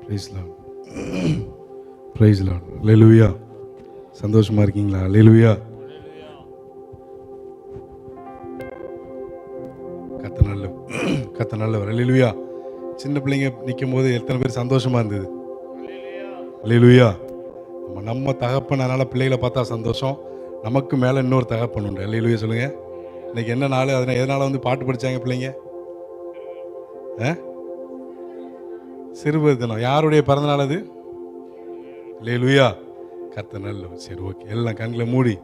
Price lord. Praise lord. Hallelujah. சந்தோஷமா இருக்கீங்களா? அல்லேலூயா. கத்த நல்லவர். அல்லேலூயா. சின்ன பிள்ளைங்க நிற்கும் போது எத்தனை பேர் சந்தோஷமா இருந்தது? அல்லேலூயா. நம்ம தகப்பன், அதனால பிள்ளைகளை பார்த்தா சந்தோஷம். நமக்கு மேலே இன்னொரு தகப்பன் உண்டு. அல்லேலூயா சொல்லுங்க. இன்னைக்கு என்ன நாள்? அதனால் எதனால வந்து பாட்டு படித்தாங்க பிள்ளைங்க? சிறுவர் தினம். யாருடைய பிறந்தநாள் அது? அல்லேலூயா. கர்த்தர் நல்லவர். சரி, ஓகே. எல்லாம் கண்களை மூடி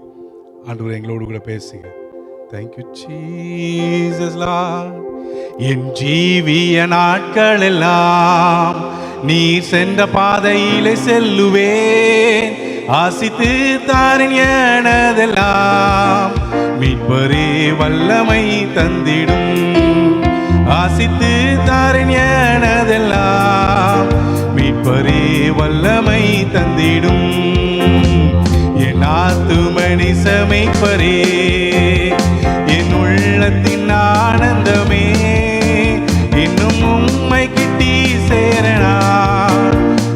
ஆண்டவர் எங்களோடு கூட பேசுங்க. Thank you Jesus Lord. என் ஜீவிய நாட்கள் எல்லாம் நீர் சென்ற பாதையிலே செல்லுவேன். ஆசித்து தாரின் எனதெல்லாம் மீட்பரே வல்லமை தந்திடும். ஆசித்து தாரின் எனதெல்லாம் மீட்பரே வல்லமை தந்திடும். என் ஆத்துமணி சமைப்பரே, என் உள்ளத்தின் ஆனந்தமே, இன்னும் உம்மை கிட்டி சேரணா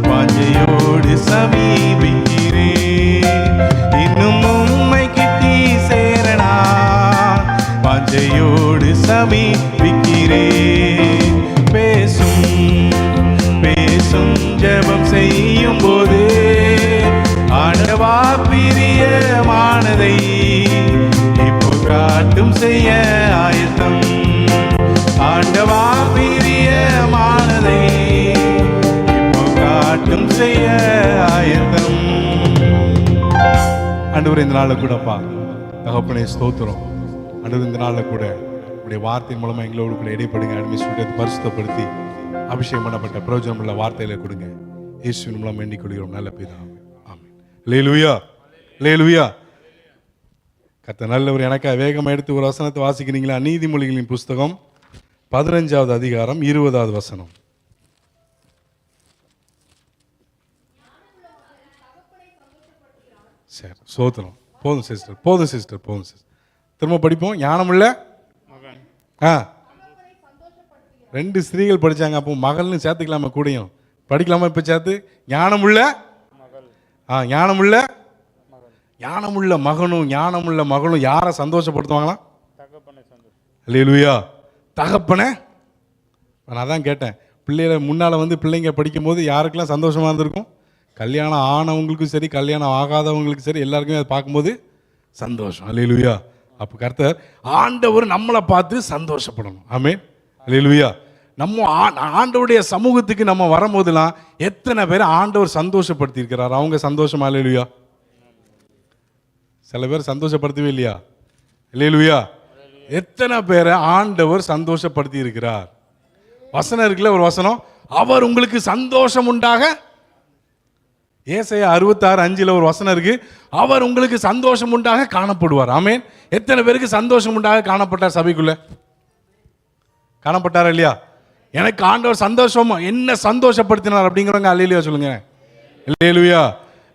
வாஞ்சையோடு சமீபிக்கிறேன். இன்னும் உம்மை கிட்டி சேரணா வாஞ்சையோடு சமீபிக்கிறேன். பேசும் பேசும் ஜெபம் செய்யும் போது ஆண்டவா பிரியமானதை இப்போ காட்டும் செய்ய ஆயத்தம். ஆண்டவா பிரியமானதை இப்போ காட்டும் செய்ய ஆயத்தம். ஆண்டவர் இந்த நாளில் கூடப்பா தகப்பனே ஸ்தோத்திரம். ஆண்டவர் இந்த நாளில் கூட உடைய வார்த்தையின் மூலமா எங்களோடு கூட இடைப்படுங்க. அடிமை பரிசுத்தப்படுத்தி அபிஷேகம் பண்ணப்பட்ட பிரயோஜனம் உள்ள வார்த்தையில கொடுங்க. இயேசுவின் மூலம் வேண்டிக் கொள்கிறோம் நல்ல பிதாவே. ஆமென். அல்லேலூயா. அல்லேலூயா. கர்த்தர் நல்லவர். எனக்கா வேகமாக எடுத்து ஒரு வசனத்தை வாசிக்கிறீங்களா? நீதிமொழிகளின் புஸ்தகம் 15வது அதிகாரம் 20வது வசனம். சரி, சோத்திரம். போதும் சிஸ்டர், போதும் சிஸ்டர், போதும் சிஸ்டர். திரும்ப படிப்போம். ஞானமுள்ள மகன். 2 ஸ்திரீகள் படித்தாங்க. அப்போ மகள்னு சேர்த்துக்கலாமா? கூடையும் படிக்கலாமா? இப்போ சேர்த்து ஞானமுள்ள ஞானமுள்ள ஞானமுள்ள மகனும் ஞானமுள்ள மகளும் யாரை சந்தோஷப்படுத்துவாங்களாம்? அல்லேலூயா. தகப்பனை. நான் தான் கேட்டேன், பிள்ளைகளை முன்னால் வந்து பிள்ளைங்க படிக்கும் போது யாருக்கெல்லாம் சந்தோஷமாக இருந்திருக்கும்? கல்யாணம் ஆனவங்களுக்கும் சரி, கல்யாணம் ஆகாதவங்களுக்கும் சரி, எல்லாருக்குமே அதை பார்க்கும்போது சந்தோஷம். அல்லேலூயா. அப்போ கர்த்தர் ஆண்டவர் நம்மளை பார்த்து சந்தோஷப்படணும். ஆமென். அல்லேலூயா. நம்ம ஆண்டவருடைய சமூகத்துக்கு நம்ம வரும்போதெல்லாம் எத்தனை பேர் ஆண்டவர் சந்தோஷப்படுத்தி இருக்கிறார்? அவங்க சந்தோஷமா? அல்லேலூயா. சில பேர் சந்தோஷப்படுத்தவே இல்லையா? அல்லேலூயா. எத்தனை பேரை ஆண்டவர் சந்தோஷப்படுத்தி இருக்கிறார்? வசனம் இருக்குல்ல, ஒரு வசனம், அவர் உங்களுக்கு சந்தோஷம் உண்டாக. ஏசாயா 66:5 ஒரு வசனம் இருக்கு, அவர் உங்களுக்கு சந்தோஷம் உண்டாக காணப்படுவார். ஆமென். எத்தனை பேருக்கு சந்தோஷம் உண்டாக காணப்பட்டார்? சபைக்குள்ள காணப்பட்டாரா இல்லையா? எனக்கு ஆண்டவர் சந்தோஷமா என்ன சந்தோஷப்படுத்தினார் அப்படிங்கிறவங்க அல்லேலூயா சொல்லுங்க. அல்லேலூயா.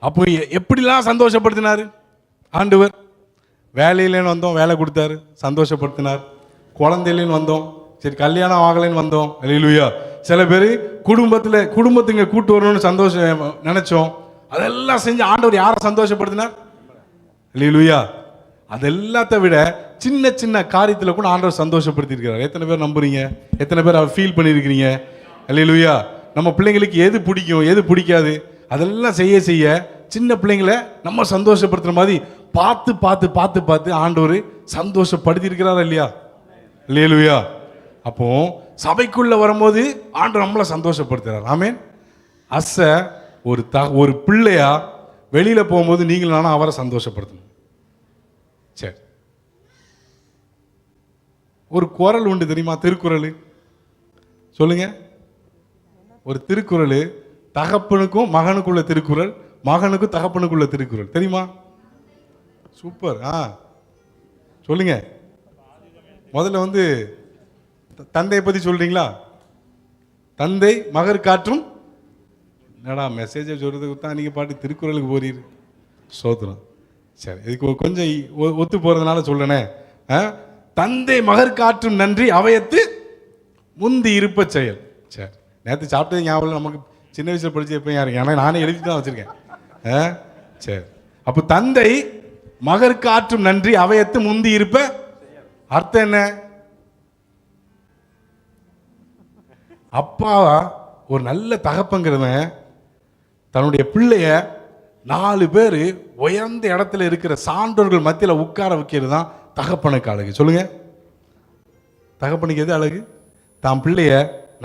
அப்போ எப்படிலாம் சந்தோஷப்படுத்தினார் ஆண்டவர்? வேலையிலேன்னு வந்தோம், வேலை கொடுத்தாரு, சந்தோஷப்படுத்தினார். குழந்தையிலேன்னு வந்தோம், சரி கல்யாணம் ஆகலைன்னு வந்தோம். அல்லேலூயா. சில பேர் குடும்பத்துங்க கூட்டு வரணும்னு சந்தோஷம் நினைச்சோம், அதெல்லாம் செஞ்சு ஆண்டவர் யாரை சந்தோஷப்படுத்தினார்? அல்லேலூயா. அதெல்லாத்த விட சின்ன சின்ன காரியத்தில் கூட ஆண்டவர் சந்தோஷப்படுத்தி இருக்கிறார். எத்தனை பேர் நம்புறீங்க? எத்தனை பேர் அவர் ஃபீல் பண்ணியிருக்கிறீங்க? அல்லேலூயா. நம்ம பிள்ளைங்களுக்கு எது பிடிக்கும், எது பிடிக்காது, அதெல்லாம் செய்ய செய்ய சின்ன பிள்ளைங்களை நம்ம சந்தோஷப்படுத்துற மாதிரி பார்த்து பார்த்து பார்த்து பார்த்து ஆண்டவர் சந்தோஷப்படுத்தி இருக்கிறாரா இல்லையா? அல்லேலூயா. அப்போ சபைக்குள்ள வரும்போது ஆண்டவர் நம்மளை சந்தோஷப்படுத்துறார். ஆமென். ஒரு பிள்ளையா வெளியில போகும்போது நீங்கள் நானும் அவரை சந்தோஷப்படுத்தணும். சரி, ஒரு குறள் உண்டு தெரியுமா? திருக்குறள் சொல்லுங்க. ஒரு திருக்குறள், தகப்பனுக்கும் மகனுக்குள்ள திருக்குறள், மகனுக்கும் தகப்பனுக்குள்ள திருக்குறள் தெரியுமா? சூப்பர். சொல்லுங்க. முதல்ல வந்து தந்தையை பத்தி சொல்றீங்களா? தந்தை மகர் காற்றும். என்னடா மெசேஜை சொல்றதுக்கு தான் நீங்க பாட்டு திருக்குறளுக்கு போறீரு. சோதனம். சரி, இதுக்கு கொஞ்சம் ஒத்து போறதுனால சொல்றேனே. தந்தை மகர் காற்றும் நன்றி அவையத்து முந்தி இருப்ப செயல். சரி, நேற்று சாப்பிட்டது ஞாபகம் நமக்கு சின்ன வயசுல படிச்சு எப்பயும் யாருக்கு, ஏன்னா நானே எழுதி தான் வச்சிருக்கேன். சரி, அப்போ தந்தை மகருக்கு ஆற்றும் நன்றி அவையத்து முந்தி இருப்ப அர்த்தம் என்ன? அப்பா ஒரு நல்ல தகப்பங்கிறவன் தன்னுடைய பிள்ளைய 4 பேர் உயர்ந்த இடத்துல இருக்கிற சான்றோர்கள் மத்தியில் உட்கார வைக்கிறது தான் தகப்பனுக்கு அழகு. சொல்லுங்க, தகப்பனுக்கு எது அழகு? தான் பிள்ளைய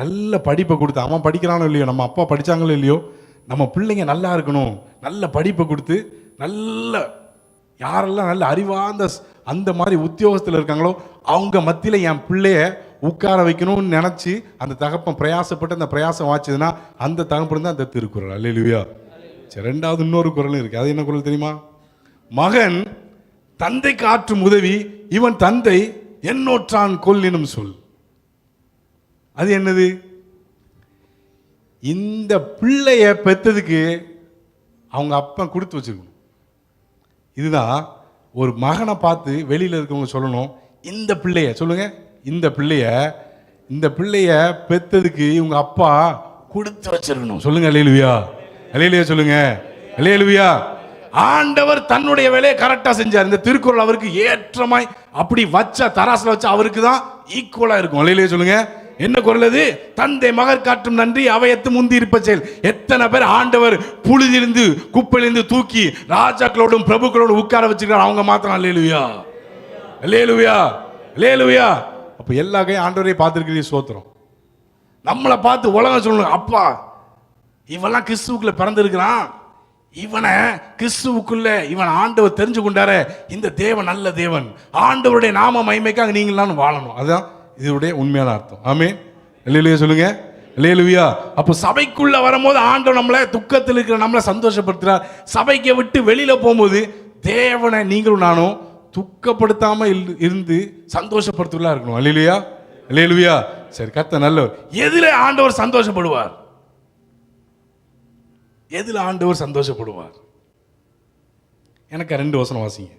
நல்ல படிப்பை கொடுத்து, அவன் படிக்கிறானோ இல்லையோ, நம்ம அப்பா படித்தாங்களோ இல்லையோ, நம்ம பிள்ளைங்க நல்லா இருக்கணும், நல்ல படிப்பை கொடுத்து, நல்ல யாரெல்லாம் நல்ல அறிவார்ந்த அந்த மாதிரி உத்தியோகத்தில் இருக்காங்களோ அவங்க மத்தியில் என் பிள்ளைய உட்கார வைக்கணும்னு நினச்சி அந்த தகப்பன் பிரயாசப்பட்டு அந்த பிரயாசம் வாச்சதுன்னா அந்த தகப்பன் தான் அந்த திருக்குறள். அல்லேலூயா. சரி, ரெண்டாவது இன்னொரு குறளும் இருக்குது. அது என்ன குறள் தெரியுமா? மகன் தந்தைக்கு ஆற்றும் உதவி இவன் தந்தை என்னோற்றான் கொல்லினும் சொல். அது என்னது? இந்த பிள்ளைய பெற்றதுக்கு அவங்க அப்பன் கொடுத்து வச்சிருக்கணும். இதுதான் ஒரு மகனை பார்த்து வெளியில் இருக்கவங்க சொல்லணும், இந்த பிள்ளைய சொல்லுங்க, இந்த பிள்ளைய பெற்றதுக்கு இவங்க அப்பா கொடுத்து வச்சிருக்கணும். சொல்லுங்க அல்லேலூயா. அல்லேலூயா சொல்லுங்க. அல்லேலூயா. ஆண்டவர் தன்னுடைய வேலையை கரெக்டா செஞ்சார். இந்த திருக்குறள் அவருக்கு ஏற்றமாய் அப்படி வச்ச தராசுல வச்ச அவருக்கு தான் ஈக்குவலா இருக்கும். அல்லேலூயா சொல்லுங்க. என்ன குறள் அது? தந்தை மகர் காட்டும் நன்றி அவையத்து முந்தி இருப்ப செயல். எத்தனை பேர் ஆண்டவர் புழுதிலிருந்து குப்பையிலிருந்து தூக்கி ராஜாக்களோடும் பிரபுக்களோடும் உட்கார வச்சிருக்காரு, அவங்க மாத்திரம் அல்லேலூயா. அல்லேலூயா. அல்லேலூயா. அப்ப எல்லா கையும் ஆண்டவரை பார்த்துருக்கிறீங்க, சோத்திரம். நம்மளை பார்த்து உலகம் சொல்லணும், அப்பா இவெல்லாம் கிறிஸ்துவுக்குள்ள பிறந்திருக்கிறான், இவனை கிறிஸ்துவுக்குள்ள இவன் ஆண்டவர் தெரிஞ்சு கொண்டாரு, இந்த தேவன் நல்ல தேவன், ஆண்டவருடைய நாம மகிமைக்காக நீங்களாம் வாழணும். அதுதான் இதனுடைய உண்மையான அர்த்தம். ஆமென். அல்லேலூயா சொல்லுங்க. அல்லேலூயா. அப்போ சபைக்குள்ள வரும்போது ஆண்டவர் நம்மளை துக்கத்தில் இருக்கிற நம்மளை சந்தோஷப்படுத்துறார். சபைக்கு விட்டு வெளியில போகும்போது தேவனை நீங்களும் நானும் துக்கப்படுத்தாம இருந்து சந்தோஷப்படுத்துவதா இருக்கணும். அல்லேலூயா. அல்லேலூயா. சரி, கர்த்தர் நல்லவர். எதுல ஆண்டவர் சந்தோஷப்படுவார்? எதுல ஆண்டவர் சந்தோஷப்படுவார்? எனக்கு 2 வசனம் வாசிங்க.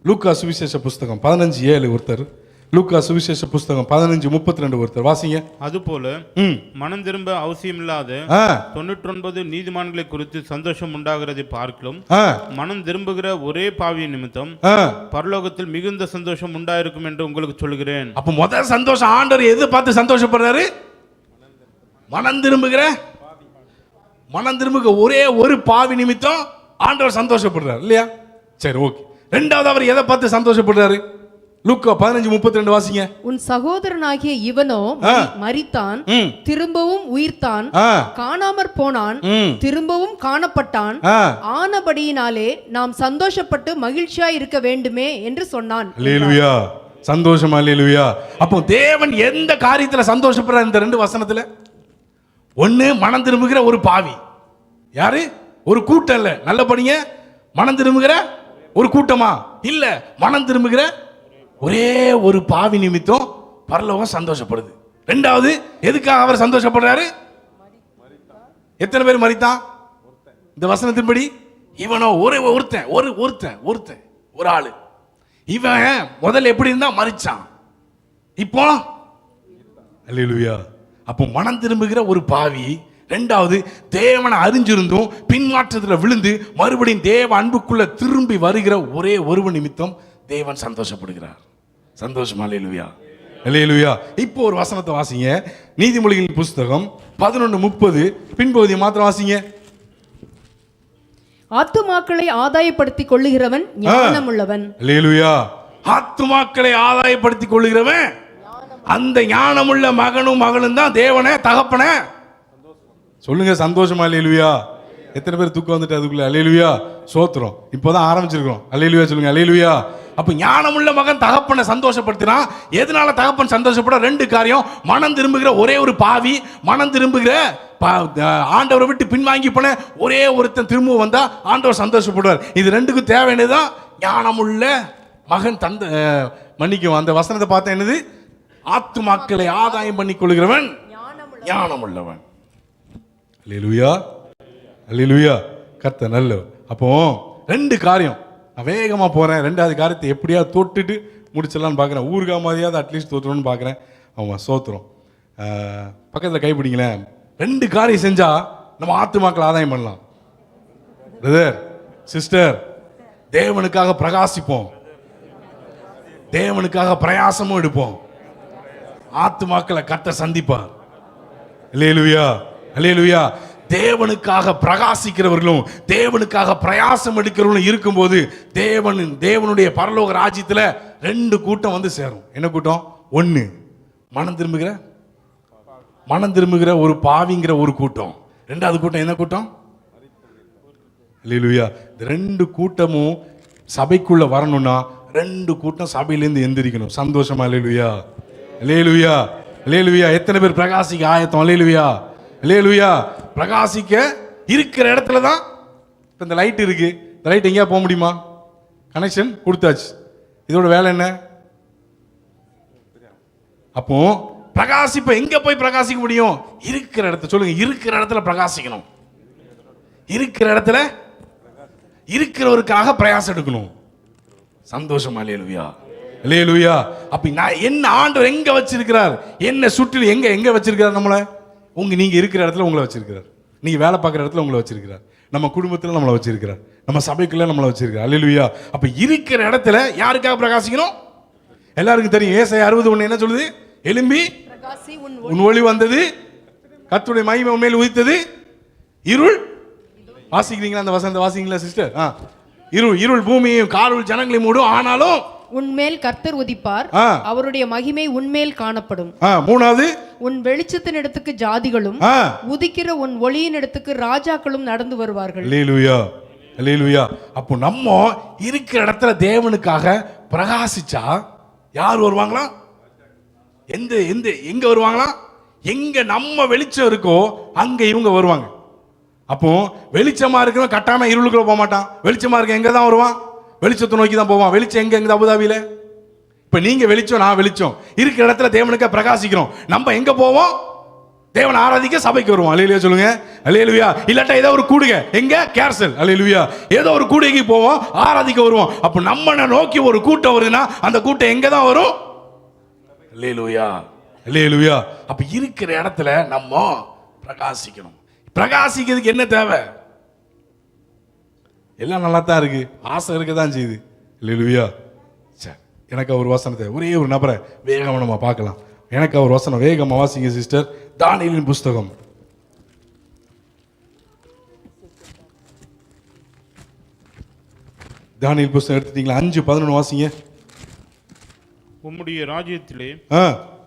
லூக்கா சுவிசேஷ புஸ்தகம் 15:7 ஒருத்தர், லூக்கா சுவிசேஷ புஸ்தகம் 15:32 ஒருத்தர் வாசிங்க. அதுபோல மனம் திரும்ப அவசியமில்லாத 99 நீதிமான்களை குறித்து சந்தோஷம் உண்டாகிறதை பார்க்கலாம், மனம் திரும்புகிற ஒரே பாவி நிமித்தம் பரலோகத்தில் மிகுந்த சந்தோஷம் உண்டாயிருக்கும் என்று உங்களுக்கு சொல்கிறேன். அப்ப முதல் சந்தோஷம் ஆண்டவர் எது பார்த்து சந்தோஷப்படுறாரு? மனம் திரும்புகிற ஒரே ஒரு பாவி நிமித்தம் ஆண்டவர் சந்தோஷப்படுறாரு இல்லையா? சரி, ஓகே. ரெண்டாவது அவர் எதை பார்த்து சந்தோஷப்படுறாரு? லூக்கா 15:32 வாசிங்க. உன் சகோதரனாகிய இவனோ மரித்தான், திரும்பவும் உயிர்த்தான், காணாமற் போனான், திரும்பவும் காணப்பட்டான், ஆனபடியினாலே நாம் சந்தோஷப்பட்டு மகிழ்ச்சியா இருக்க வேண்டுமே என்று சொன்னான். அல்லேலூயா. சந்தோஷம். அல்லேலூயா. அப்போ தேவன் எந்த காரியத்துல சந்தோஷப்படுறார்? இந்த 2 வசனத்துல ஒண்ணு, மனம் திரும்புகிற ஒரு பாவி. யாரு? ஒரு கூட்டம் இல்ல, நல்ல படிங்க. மனம் திரும்புகிற ஒரு கூட்டமா இல்ல, மனம் திரும்புகிற ஒரே ஒரு பாவி நிமித்தம் பரலோகம் சந்தோஷப்படுது. ரெண்டாவது, எதுக்காக அவர் சந்தோஷப்படுறாரு? எத்தனை பேர் மரித்தான்? இந்த வசனத்தின்படி இவனோ ஒருத்தன் ஒரு ஆளு. இவன் முதல்ல எப்படி இருந்தா மரிச்சான், இப்போ அல்லேலூயா. அப்போ மனம் திரும்புகிற ஒரு பாவி. ரெண்டாவது, தேவனை அறிஞ்சிருந்தும் பின்மாற்றத்தில் விழுந்து மறுபடியும் தேவ அன்புக்குள்ள திரும்பி வருகிற ஒரே ஒருவன் நிமித்தம் தேவன் சந்தோஷப்படுகிறார். சந்தோஷம். அல்லேலூயா. அல்லேலூயா. இப்போ ஒரு வசனத்தை வாசிங்க. நீதிமொழிகளின் புஸ்தகம் 11:30 பின்பகுதியை மாத்திரம் வாசிங்க. ஆத்துமாக்களை ஆதாயப்படுத்திக் கொள்ளுகிறவன் ஞானமுள்ளவன். அல்லேலூயா. ஆத்துமாக்களை ஆதாயப்படுத்திக் கொள்ளுகிறவன், அந்த ஞானமுள்ள மகனும் மகளும் தான் தேவனே தகப்பனே. சொல்லுங்க, சந்தோஷமா? அல்லேலூயா. எத்தனை பேர் தூக்கம் வந்துட்டு அதுக்குள்ள? அல்லேலூயா. சோத்திரம். இப்போதான் ஆரம்பிச்சிருக்கோம். அல்லேலூயா சொல்லுங்க. அல்லேலூயா. அப்ப ஞானமுள்ள மகன் தகப்பனை சந்தோஷப்படுத்தினா, எதனால தகப்பன் சந்தோஷப்பட? 2 காரியம். மனம் திரும்புகிற ஒரே ஒரு பாவி, மனம் திரும்புகிற ஆண்டவரை விட்டு பின்வாங்கி போன ஒரே ஒருத்தன் திரும்ப வந்தா ஆண்டவர் சந்தோஷப்படுவார். இது 2க்கும் தேவையானதுதான் ஞானமுள்ள மகன். மன்னிக்கும், அந்த வசனத்தை பார்த்தா என்னது? ஆத்துமாக்களை ஆதாயம் பண்ணி கொள்கிறவன் ஞானமுள்ளவன். அல்லேலூயா. அல்லேலூயா. கர்த்தர் நல்லவர். அப்போ 2 காரியம். நான் வேகமாக போகிறேன். 2வது காரியத்தை எப்படியாவது தொட்டுட்டு முடிச்சிடலான்னு பார்க்குறேன். ஊருகா மாதிரியாவது அட்லீஸ்ட் தோற்றுறோன்னு பார்க்குறேன். ஆமாம், சோத்துறோம். பக்கத்தில் கைப்பிடிங்களேன். 2 காரியம் செஞ்சா நம்ம ஆத்துமாக்கள் ஆதாயம் பண்ணலாம். பிரதர், சிஸ்டர், தேவனுக்காக பிரகாசிப்போம், தேவனுக்காக பிரயாசமும் எடுப்போம், ஆத்துமாக்களை கர்த்தர் சந்திப்பார். அல்லேலூயா, அல்லேலூயா. தேவனுக்காக பிரகாசிக்கிறவர்களும் தேவனுக்காக பிரயாசம் எடுக்கிறவர்களும் இருக்கும்போது தேவனுடைய பரலோக ராஜ்யத்துல 2 கூட்டம் வந்து சேரும். என்ன கூட்டம்? 1 மனம் திரும்புகிற ஒரு பாவிங்கிற ஒரு கூட்டம். 2வது கூட்டம் என்ன கூட்டம்? அல்லேலூயா. இந்த 2 கூட்டமும் சபைக்குள்ள வரணும்னா 2 கூட்டம் சபையிலேருந்து எந்திரிக்கணும். சந்தோஷமா? அல்லேலூயா, அல்லேலூயா, அல்லேலூயா. எத்தனை பேர் பிரகாசிக்க ஆயத்தம்? அல்லேலூயா, அல்லேலூயா. பிரகாசிக்க இருக்கிற இடத்துல தான். இப்போ இந்த லைட் இருக்கு, இந்த லைட் எங்கேயா போக முடியுமா? கனெக்ஷன் கொடுத்தாச்சு, இதோட வேலை என்ன? அப்போ பிரகாசிப்ப எங்க போய் பிரகாசிக்க முடியும்? இருக்கிற இடத்துல. சொல்லுங்க, இருக்கிற இடத்துல பிரகாசிக்கணும். இருக்கிற இடத்துல இருக்கிறவருக்காக பிரயாசம் எடுக்கணும். சந்தோஷமா? அல்லேலூயா, அல்லேலூயா. அப்ப நான் என்ன ஆண்டவர் எங்க வச்சிருக்கிறார்? என்ன சுற்றிலும் எங்க எங்க வச்சிருக்கிறார் நம்மளை? நீங்க இருக்கிற இடத்துல உங்களை வச்சிருக்கிறார். நீங்க வேலை பார்க்குற இடத்துல உங்களை வச்சிருக்கிறார். நம்ம குடும்பத்தில் நம்மளை வச்சிருக்கிறார். நம்ம சபைக்குள்ள நம்மளை வச்சிருக்கிறார். அல்லேலூயா. அப்ப இருக்கிற இடத்துல யாருக்காக பிரகாசிக்கணும்? எல்லாருக்கும் தெரியும். ஏசாயா 60:1 என்ன சொல்லுது? எழும்பி உன் ஒளி வந்தது, கர்த்தருடைய மகிமை உன்மேல் உதித்தது, இருள். வாசிக்கிறீங்களா அந்த வசனத்தை? வாசிங்களா சிஸ்டர்? இருள் பூமியையும் காருள் ஜனங்களை மூடும், ஆனாலும் உன்மேல் கர்த்தர் உதிப்பார், அவருடைய மகிமை உன்மேல் காணப்படும். 3வது, உன் வெளிச்சத்தின் இடத்துக்கு ஜாதிகளும் உதிக்கிற உன் ஒளியின் இடத்துக்கு ராஜாக்களும் நடந்து வருவார்கள். அல்லேலூயா, அல்லேலூயா. அப்போ நம்ம இருக்கிற இடத்துல தேவனுக்காக பிரகாசிச்சா யார் வருவாங்களா? எங்க வருவாங்களா? எங்க நம்ம வெளிச்சம் இருக்கோ அங்க இவங்க வருவாங்க. அப்போ வெளிச்சமா இருக்கிறவன் கட்டாம இருளுக்குள்ள போக மாட்டான். வெளிச்சமா இருக்க எங்க தான் வருவான்? வெளிச்சத்தை நோக்கி தான் போவான். வெளிச்சம் எங்க? அபுதாபியில. இப்ப நீங்க வெளிச்சம், நான் வெளிச்சம். இருக்கிற இடத்துல தேவனுக்கு பிரகாசிக்கிறோம். நம்ம எங்க போவோம்? தேவனை ஆராதிக்க சபைக்கு வருவோம். அல்லேலூயா சொல்லுங்க, அல்லேலூயா. இல்லாட்டா ஏதோ ஒரு கூடுகை, எங்க? கேர்சல். அல்லேலூயா. ஏதோ ஒரு கூடுகைக்கு போவோம், ஆராதிக்க வருவோம். அப்ப நம்ம நோக்கி ஒரு கூட்டம் வருதுன்னா அந்த கூட்டம் எங்க தான் வரும்? அல்லேலூயா, அல்லேலூயா. அப்ப இருக்கிற இடத்துல நம்ம பிரகாசிக்கணும். பிரகாசிக்கிறதுக்கு என்ன தேவை? எல்லாம் நல்லா தான் இருக்கு, ஆசை இருக்க தான் செய்யுது. அல்லேலூயா. சரி, எனக்கு ஒரு வசனத்தை ஒரே ஒரு நபரை வேகமாக நம்ம பார்க்கலாம். எனக்கு ஒரு வசனம் வேகமாக வாசிங்க சிஸ்டர். தானியேலின் புஸ்தகம், தானியேல் புஸ்தகம் எடுத்துட்டீங்களா? 5:11 வாசிங்க. உம்முடைய ராஜ்யத்திலே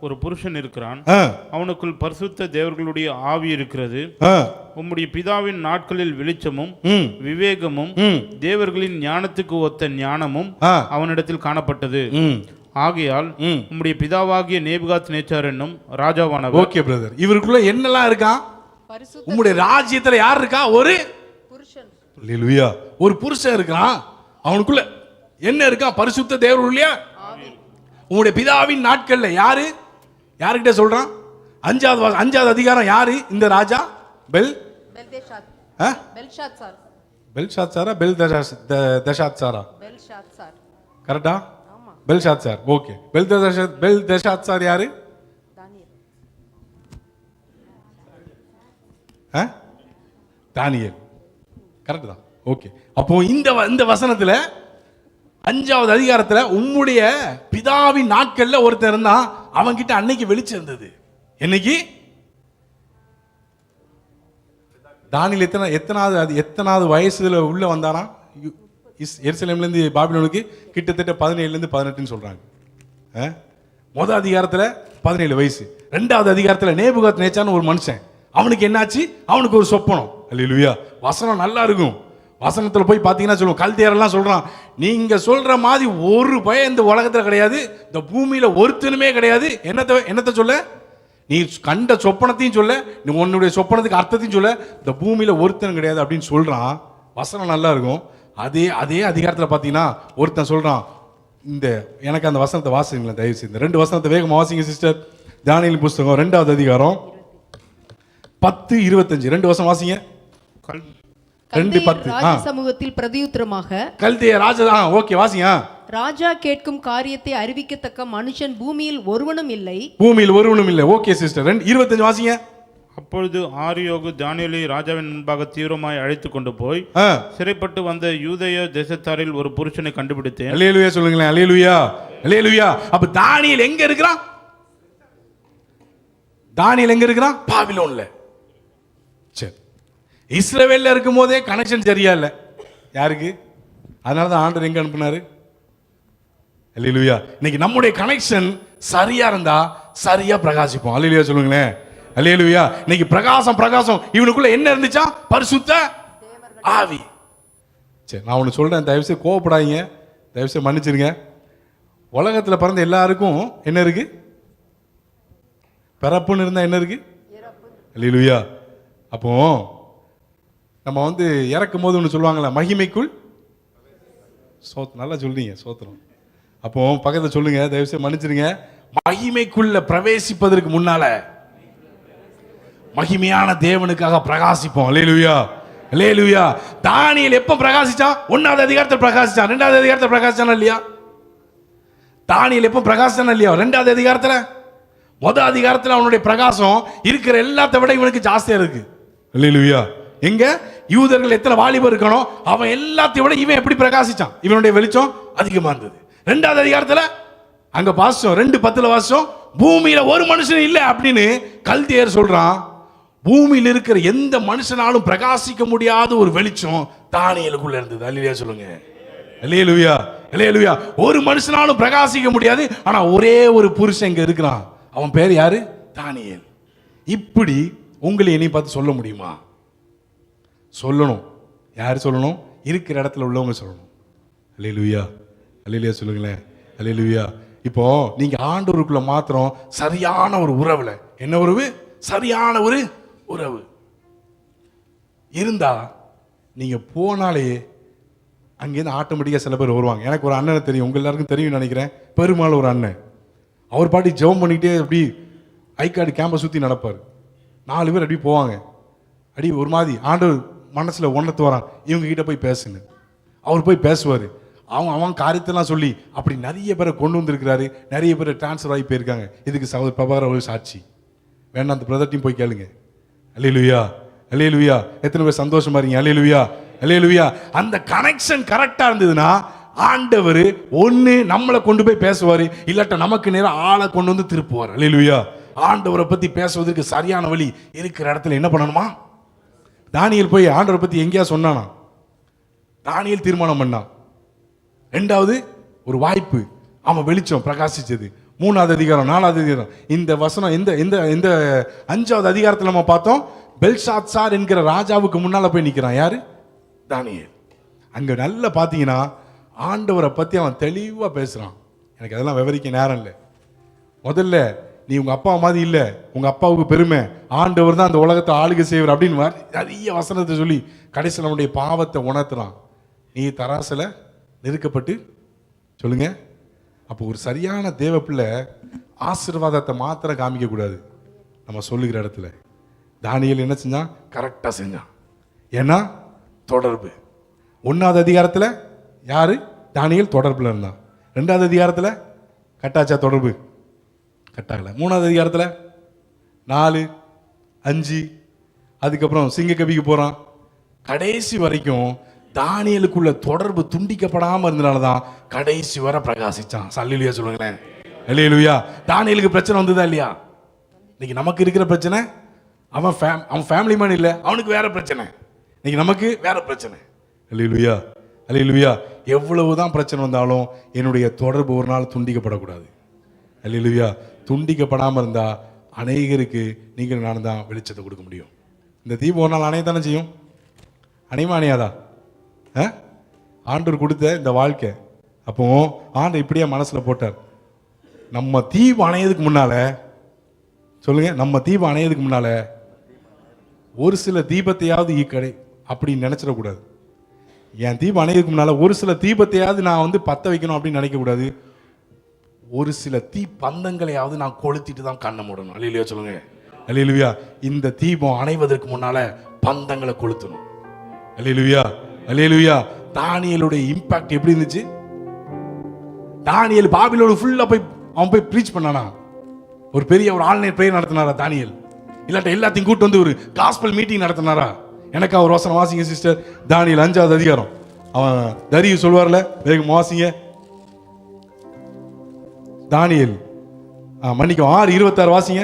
ஒரு புருஷன் இருக்கிறான், அவனுக்குள் பரிசுத்த தேவர்களுடைய ஆவி இருக்கிறது. உம்முடைய பிதாவின் நாட்களில் வெளிச்சமும் விவேகமும் தேவர்களின் ஞானத்துக்கு ஒத்த ஞானமும் அவனிடத்தில் காணப்பட்டது. ஆகையால் உம்முடைய பிதாவாகிய நேபுகாத்நேச்சார் என்னும் ராஜாவானவர். ஓகே பிரதர், இவருக்குள்ள என்னெல்லாம் இருக்கா? உம்முடைய ராஜ்யத்துல யார் இருக்கா? ஒரு புருஷன். அல்லேலூயா. ஒரு புருஷன் இருக்கிறான், அவனுக்குள்ள என்ன இருக்கா? பரிசுத்த தேவர்களுடைய ஆவி. உம்முடைய பிதாவின் நாட்கள்ல யாரு? யாருக்கிட்ட சொல்றான்? 5வது அதிகாரம். யாரு இந்த ராஜா? பெல்ஷாத்சாரா, பெல்தஷாத்சாரா? கரெக்டா? பெல்ஷாத்சார். ஓகே. பெல்தஷாத்சார் யாரு? தானியேல். கரெக்ட் தான். ஓகே. அப்போ இந்த வசனத்துல 5வது அதிகாரத்துல உம்முடைய பிதாவின் நாட்கள்ல ஒருத்தர் இருந்தான், அவன்கிட்ட அன்னைக்கு வெளிச்சம் இருந்தது. என்னைக்கு? தானியேல் எத்தனாவது வயசுல உள்ள வந்தானா? எருசலேம்ல இருந்து பாபிலோனுக்கு கிட்டத்தட்ட 17 18 சொல்றாங்க. முதல் அதிகாரத்துல 17 வயசு. 2வது அதிகாரத்துல நேபுகாத்நேச்சார்னு ஒரு மனுஷன், அவனுக்கு என்னாச்சு? அவனுக்கு ஒரு சொப்பனம். அல்லேலூயா. வசனம் நல்லா இருக்கும். வசனத்துல போய் பார்த்தீங்கன்னா சொல்லுவோம், கல்தேரெல்லாம் சொல்றான், நீங்க சொல்ற மாதிரி ஒரு பயம் இந்த உலகத்துல கிடையாது, இந்த பூமியில ஒருத்தனுமே கிடையாது. என்னத்தை சொல்ல? நீ கண்ட சொப்பனத்தையும் சொல்ல, நீ உன்னுடைய சொப்பனத்துக்கு அர்த்தத்தையும் சொல்ல, இந்த பூமியில ஒருத்தனும் கிடையாது அப்படின்னு சொல்றான். வசனம் நல்லா இருக்கும். அதே அதிகாரத்தில் பார்த்தீங்கன்னா ஒருத்தன் சொல்றான், எனக்கு அந்த வசனத்தை வாசிங்களேன் தயவு செய்து. 2 வசனத்தை வேகமாக வாசிங்க சிஸ்டர். தானியேல் புஸ்தகம் 2வது அதிகாரம் 10:25. 2 வசனம் வாசிங்க. 2:10. ராஜ சமூகத்தில் பிரதியுத்தரமாக கல்தேய ராஜா. ஓகே, வாசிங்க. ராஜா கேட்கும் காரியத்தை அறிவிக்கத்தக்க மனுஷன் பூமியில் ஒருவனும் இல்லை. பூமியில் ஒருவனும் இல்லை. Okay sister. 25 வாசிங்க. அப்பொழுது ஆரியோகு தானியேலை ராஜாவின் முன்பாக தீவிரமாய் அழைத்து கொண்டு போய் சிறைப்பட்டு வந்த யூதேய தேசத்தாரில் ஒரு புருஷனை கண்டுபிடித்தேன். அல்லேலூயா சொல்லுங்களேன். அல்லேலூயா, அல்லேலூயா. அப்ப தானியேல் எங்க இருக்கிறான்? தானியேல் எங்க இருக்கிறான்? பாபிலோன்ல. சரி, இஸ்ரவேல்ல இருக்கும் போதே கனெக்ஷன் சரியா இல்ல யாருக்கு? அதனாலதான் ஆண்டவர் எங்க அனுப்புனாரு? அல்லேலூயா. இன்னைக்கு நம்முடைய கனெக்ஷன் சரியா இருந்தா சரியா பிரகாசிப்போம். அல்லேலூயா சொல்லுங்களேன். அல்லேலூயா. இன்னைக்கு பிரகாசம் இவனுக்குள்ள என்ன இருந்துச்சா? பரிசுத்த ஆவி. சரி, நான் ஒன்று சொல்றேன், தயவுசெய்து கோவப்படாதீங்க, தயவுசெய்து மன்னிச்சிருங்க. உலகத்தில் பிறந்த எல்லாருக்கும் என்ன இருக்கு? பிறப்புன்னு இருந்தா என்ன இருக்கு? அல்லேலூயா. அப்போ நம்ம இறக்கும் போது ஒன்று சொல்லுவாங்களா, மகிமைக்குள் நல்லா சொல்றீங்க, சோத்திரம். அப்போ பக்கத்தில் சொல்லுங்க, தயவுசெய்து மன்னிச்சிருங்க. மகிமைக்குள்ள பிரவேசிப்பதற்கு முன்னால மகிமையான தேவனுக்காக பிரகாசிப்போம். அல்லேலூயா, அல்லேலூயா. தானியேல் எப்ப பிரகாசிச்சான்? 1வது அதிகாரத்தில் பிரகாசிச்சான். 2வது அதிகாரத்தில் பிரகாசிச்சானா இல்லையா? தானியேல் எப்ப பிரகாசிச்சானா இல்லையா? 2வது அதிகாரத்தில். முதல் அதிகாரத்தில் அவனுடைய பிரகாசம் இருக்கிற எல்லாத்தை விட இவனுக்கு ஜாஸ்தியா இருக்கு. அல்லேலூயா. எங்க யூதர்கள் எத்தனை வாலிபர் இருக்கணும், அவன் எல்லாத்தையும் விட இவன் எப்படி பிரகாசிச்சான்? இவனுடைய வெளிச்சம் அதிகமா இருந்தது. 2வது அதிகாரத்தில் அங்க வாசம் 2:10 வாசம், பூமியில ஒரு மனுஷன் இல்லை அப்படின்னு கல்தியர் சொல்றான். பூமியில் இருக்கிற எந்த மனுஷனாலும் பிரகாசிக்க முடியாத ஒரு வெளிச்சம் தானியேலுக்குள்ள இருந்தது. அல்லேலூயா சொல்லுங்க. அல்லேலூயா, அல்லேலூயா. ஒரு மனுஷனாலும் பிரகாசிக்க முடியாது, ஆனா ஒரே ஒரு புருஷன் இங்க இருக்கிறான். அவன் பேர் யாரு? தானியேல். இப்படி உங்களை என்னை பார்த்து சொல்ல முடியுமா? சொல்லணும். யார் சொல்லணும்? இருக்கிற இடத்துல உள்ளவங்க சொல்லணும். அல்லேலூயா, அல்லேலூயா சொல்லுங்களேன். அல்லேலூயா. இப்போ நீங்க ஆண்டவருக்குள்ள மாத்திரம் சரியான ஒரு உறவுல, என்ன உறவு? சரியான ஒரு உறவு இருந்தா நீங்க போனாலே அங்கேருந்து ஆட்டோமேட்டிக்கா சில பேர் வருவாங்க. எனக்கு ஒரு அண்ணனை தெரியும், உங்க எல்லாருக்கும் தெரியும் நினைக்கிறேன். பெருமாள் ஒரு அண்ணன், அவர் பாட்டி ஜெபம் பண்ணிட்டே அப்படி ஐகார்டு கேம்பஸ் சுற்றி நடப்பார். 4 பேர் அப்படி போவாங்க. அப்படி ஒரு மாதிரி ஆண்டவர் மனசில் ஒன்றத்து வரான், இவங்க கிட்ட போய் பேசுங்க. அவர் போய் பேசுவார். அவன் காரியத்தெல்லாம் சொல்லி அப்படி நிறைய பேரை கொண்டு வந்திருக்கிறாரு. நிறைய பேரை டிரான்ஸ்ஃபர் ஆகி போயிருக்காங்க. இதுக்கு சகோதர பிரபாகர் ஒரு சாட்சி. வேணா அந்த பிரதர்ட்டையும் போய் கேளுங்க. அல்லேலூயா, அல்லேலூயா. எத்தனை பேர் சந்தோஷமா இருக்கீங்க? அல்லேலூயா, அல்லேலூயா. அந்த கனெக்ஷன் கரெக்டா இருந்ததுன்னா ஆண்டவர் ஒண்ணு நம்மளை கொண்டு போய் பேசுவாரு, இல்லாட்ட நமக்கு நேரம் ஆளை கொண்டு வந்து திருப்புவார். அல்லேலூயா. ஆண்டவரை பத்தி பேசுவதற்கு சரியான வழி இருக்கிற இடத்துல என்ன பண்ணணுமா? தானியேல் போய் ஆண்டவரை பத்தி எங்கேயா சொன்னானா? தானியேல் தீர்மானம் பண்ணான். 2வது ஒரு வாய்ப்பு, அவன் வெளிச்சம் பிரகாசிச்சது. 3வது அதிகாரம், 4வது அதிகாரம். இந்த வசனம் இந்த 5வது அதிகாரத்தில் நம்ம பார்த்தோம். பெல்ஷாத்சார் என்கிற ராஜாவுக்கு முன்னால போய் நிற்கிறான். யாரு? தானியேல். அங்க நல்லா பார்த்தீங்கன்னா ஆண்டவரை பத்தி அவன் தெளிவா பேசுறான். எனக்கு அதெல்லாம் விவரிக்க நேரம் இல்லை. முதல்ல நீ உங்க அப்பா மாதிரி இல்லை, உங்க அப்பாவுக்கு பெருமை, ஆண்டவர் தான் அந்த உலகத்தை ஆளுகை செய்வார் அப்படின்னு நிறைய வசனத்தை சொல்லி கடைசியில் நம்முடைய பாவத்தை உணர்த்துறான். நீ தராசில் நெருக்கப்பட்டு சொல்லுங்க. அப்போ ஒரு சரியான தேவ பிள்ளை ஆசீர்வாதத்தை மாத்திரம் காமிக்க கூடாது. நம்ம சொல்லுகிற இடத்துல தானியேல் என்ன செஞ்சான்? கரெக்டா செஞ்சான். ஏன்னா தொடர்பு. 1வது அதிகாரத்தில் யாரு? தானியேல் தொடர்புல இருந்தான். 2வது அதிகாரத்தில் கட்டாச்சா தொடர்பு? கட்டாகல. 3வது அதிகாரத்தில் 4, 5, அதுக்கப்புறம் சிங்கக்கவிக்கு போறான். கடைசி வரைக்கும் தானியேலுக்குள்ள தொடர்பு துண்டிக்கப்படாம இருந்தனாலதான் கடைசி வரை பிரகாசிச்சான். அல்லேலூயா சொல்லுங்களேன். அல்லேலூயா. தானியேலுக்கு பிரச்சனை வந்ததா இல்லையா? இன்னைக்கு நமக்கு இருக்கிற பிரச்சனை அவன் ஃபேமிலி மேன் இல்லை, அவனுக்கு வேற பிரச்சனை. இன்னைக்கு நமக்கு வேற பிரச்சனை. அல்லேலூயா, அல்லேலூயா. எவ்வளவுதான் பிரச்சனை வந்தாலும் என்னுடைய தொடர்பு ஒரு நாள் துண்டிக்கப்படக்கூடாது. அல்லேலூயா. துண்டிக்கப்படாமல் இருந்தா அநேகருக்கு நீங்கள் நான் தான் வெளிச்சத்தை கொடுக்க முடியும். இந்த தீபம் ஒரு நாள் அணையத்தானே செய்யும். அணையுமா அணையாதா? ஆண்டவர் கொடுத்த இந்த வாழ்க்கை. அப்போ ஆண்டவர் இப்படியே மனசுல போட்டார். நம்ம தீபம் அணையதுக்கு முன்னால சொல்லுங்க, நம்ம தீபம் அணையதுக்கு முன்னால ஒரு சில தீபத்தையாவது ஈக்கடை அப்படின்னு நினைச்சிடக்கூடாது. என் தீபம் அணையதுக்கு முன்னால ஒரு சில தீபத்தையாவது நான் பத்த வைக்கணும் அப்படின்னு நினைக்க கூடாது. ஒரு சில தீ பந்தங்களையாவது நான் கொளுத்திட்டு தான் கண்ணை மூடணும். அல்லேலூயா சொல்லுங்க. அல்லேலூயா. இந்த தீபம் அணைவதற்கு முன்னால பந்தங்களை கொளுத்தணும். அல்லேலூயா, அல்லேலூயா. தானியேலுடைய இம்பாக்ட் எப்படி இருந்துச்சு? தானியேல் பாபிலோன் ஃபுல்லா அவன் போய் ப்ரீச் பண்ணானா? ஒரு பெரிய ஒரு ஆன்லைன் பிரேயர் நடத்தினாரா தானியேல்? இல்லாட்ட எல்லாத்தையும் கூட்டு வந்து ஒரு காஸ்பல் மீட்டிங் நடத்தினாரா? எனக்கா ஒரு வசனம் வாசிங்க சிஸ்டர். தானியேல் 5வது அதிகாரம். அவன் தரியு சொல்வார்ல, வேகம் வாசிங்க. தானியேல் மன்னிக்கும் 6:26 வாசிங்க.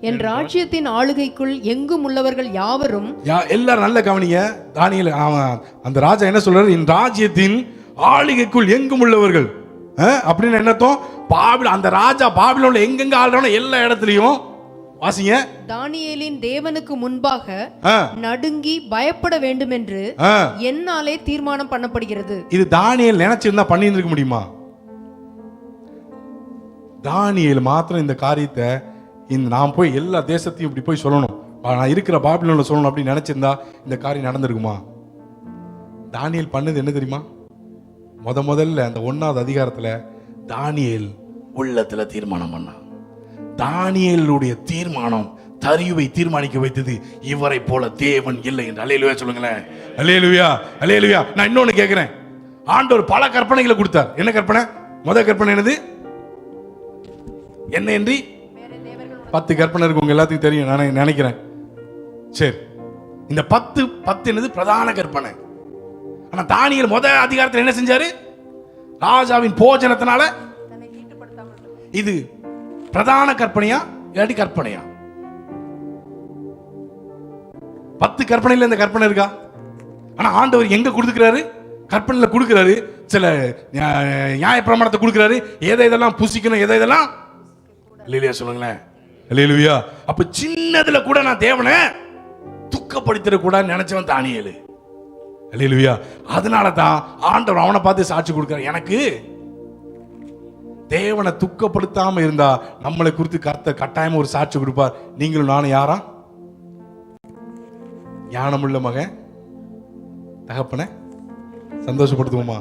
என் ராஜ்யத்தின் ஆளுகைக்குள் எங்கும் உள்ளவர்கள் யாவரும், எல்லாரும் நல்ல கவனிங்க. தானியேல் அந்த ராஜா என்ன சொல்றாரு? என் ராஜ்யத்தின் ஆளுகைக்குள் எங்கும் உள்ளவர்கள் அப்படின்னு என்னத்தோம்? அந்த ராஜா பாபிலோன்ல எங்கெங்க ஆளுறவன எல்லா இடத்துலயும் வாசிங்க. தானியேலின் தேவனுக்கு முன்பாக நடுங்கி பயப்பட வேண்டும் என்று என்னாலே தீர்மானம் பண்ணப்படுகிறது. இது தானியேல் நினைச்சிருந்தா பண்ணி இருக்க முடியுமா? தானியேல் மாத்திரம் இந்த காரியத்தை நான் போய் எல்லா தேசத்தையும் இப்படி போய் சொல்லணும், நான் இருக்கிற பாபிலோன்ல சொல்லணும் அப்படின்னு நினைச்சிருந்தா இந்த காரியம் நடந்திருக்குமா? தானியேல் பண்ணது என்ன தெரியுமா? முதல்ல அந்த 1வது அதிகாரத்துல தானியேல் உள்ளத்துல தீர்மானம் பண்ணான். தானியேலுடைய தீர்மானம் தரியுவை தீர்மானிக்க வைத்தது, இவரை போல தேவன் இல்லை என்று. அல்லேலூயா சொல்லுங்களேன். அல்லேலூயா, அல்லேலூயா. நான் இன்னொன்னு கேட்கிறேன். ஆண்டவர் பல கற்பனைகளை கொடுத்தார். என்ன கற்பனை? முதல் கற்பனை என்னது? என்ன என்று 10 கற்பனை இருக்கு, உங்க எல்லாத்துக்கும் தெரியும் நான் நினைக்கிறேன். சரி, இந்த 10 என்னது? பிரதான கற்பனை. ஆனா தானியேல் முதல் அதிகாரத்தில் என்ன செஞ்சாரு? ராஜாவின் போஜனத்தினால இது பிரதான கற்பனையா இல்லாட்டி கற்பனையா? 10 கற்பனையில இந்த கற்பனை இருக்கா? ஆனா ஆண்டவர் எங்க கொடுத்துக்கிறாரு? கற்பனையில கொடுக்கிறாரு. சில நியாய பிரமாணத்தை கொடுக்கிறாரு. எதெல்லாம் புசிக்கணும், எதெல்லாம் இல்லையா சொல்லுங்களேன். அல்லேலூயா. அப்ப சின்னதுல கூட நான் தேவனை துக்கப்படுத்திட கூட நினைச்சவன் தானியேல். அல்லேலூயா. அதனால தான் ஆண்டவர் அவனை பார்த்து சாட்சி கொடுக்கிறார். எனக்கு தேவனை துக்கப்படுத்தாம இருந்தா நம்மளை குறித்து கர்த்தர் கட்டாயமா ஒரு சாட்சி கொடுப்பார். நீங்களும் நானும் யாரா? ஞானமுள்ள மகன் தகப்பனை சந்தோஷப்படுத்துவோமா?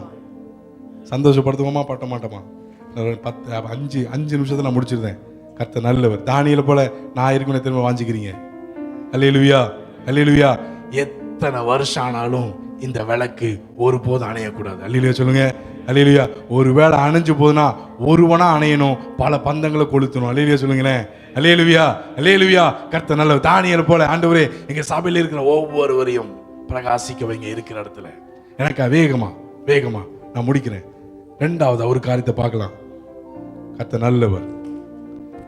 சந்தோஷப்படுத்துவோமா? பட்ட மாட்டோமா? 5 நிமிஷத்துல நான் முடிச்சிருந்தேன். கர்த்தர் நல்லவர். தானியேலை போல நான் இருக்குன்னு திரும்ப வாஞ்சிக்கிறீங்க. அல்லேலூயா, அல்லேலூயா. எத்தனை வருஷம் ஆனாலும் இந்த விளக்கு ஒருபோதும் அணையக்கூடாது. அல்லேலூயா சொல்லுங்க. அல்லேலூயா. ஒரு வேளை அணைஞ்சு போதுனா ஒருவனா அணையணும், பல பந்தங்களை கொளுத்தணும். அல்லேலூயா சொல்லுங்களேன். அல்லேலூயா, அல்லேலூயா. கர்த்தர் நல்லவர். தானியேலை போல ஆண்டவரே எங்க சபையில் இருக்கிற ஒவ்வொருவரையும் பிரகாசிக்க வைங்க இருக்கிற இடத்துல. எனக்கு வேகமா வேகமா நான் முடிக்கிறேன். 2வது ஒரு காரியத்தை பார்க்கலாம். கர்த்தர் நல்லவர்.